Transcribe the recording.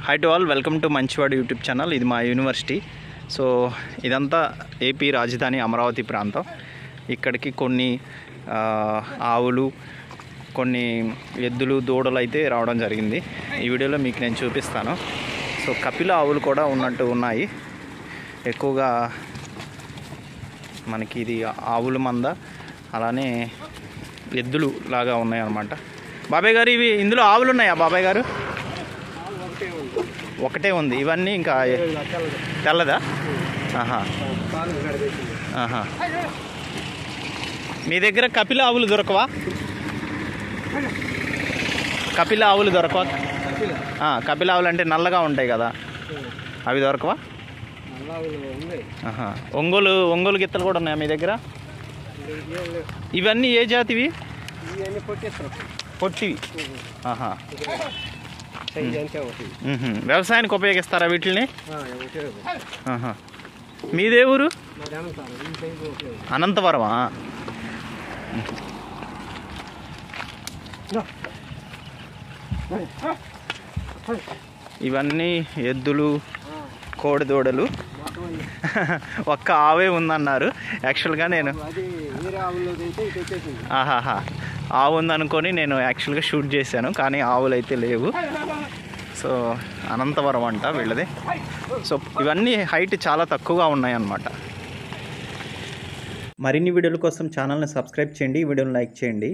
High to all, welcome to మంచివాడు YouTube channel. ఇది మా యూనివర్సిటీ. సో ఇదంతా ఏపీ రాజధాని అమరావతి ప్రాంతం. ఇక్కడికి కొన్ని ఆవులు, కొన్ని ఎద్దులు, దూడలు అయితే రావడం జరిగింది. ఈ వీడియోలో మీకు నేను చూపిస్తాను. సో కపిల ఆవులు కూడా ఉన్నట్టు ఉన్నాయి. ఎక్కువగా మనకి ఇది ఆవుల మంద, అలానే ఎద్దులు లాగా ఉన్నాయి అన్నమాట. బాబాయ్ గారు, ఇవి ఇందులో ఆవులు ఉన్నాయా బాబాయ్ గారు? ఒకటే ఉంది. ఇవన్నీ ఇంకా తెల్లదా? ఆహా ఆహా. మీ దగ్గర కపిల ఆవులు దొరకవా? కపిల ఆవులు దొరకవా? కపిల ఆవులు అంటే నల్లగా ఉంటాయి కదా, అవి దొరకవా? ఆహా. ఒంగోలు గిత్తలు కూడా ఉన్నాయా మీ దగ్గర? ఇవన్నీ ఏ జాతివి? పొట్టివి. ఆహా. వ్యవసాయానికి ఉపయోగిస్తారా వీటిని? మీదే ఊరు? అనంతవరమా? ఇవన్నీ ఎద్దులు, కోడిదూడలు. ఒక్క ఆవే ఉందన్నారు. యాక్చువల్గా నేను ఆహాహా ఆవు ఉందనుకొని నేను యాక్చువల్గా షూట్ చేశాను, కానీ ఆవులు అయితే లేవు. సో అనంతవరం అంట వీళ్ళది. సో ఇవన్నీ హైట్ చాలా తక్కువగా ఉన్నాయి అన్నమాట. మరిన్ని వీడియోల కోసం ఛానల్ని సబ్స్క్రైబ్ చేయండి, వీడియోని లైక్ చేయండి.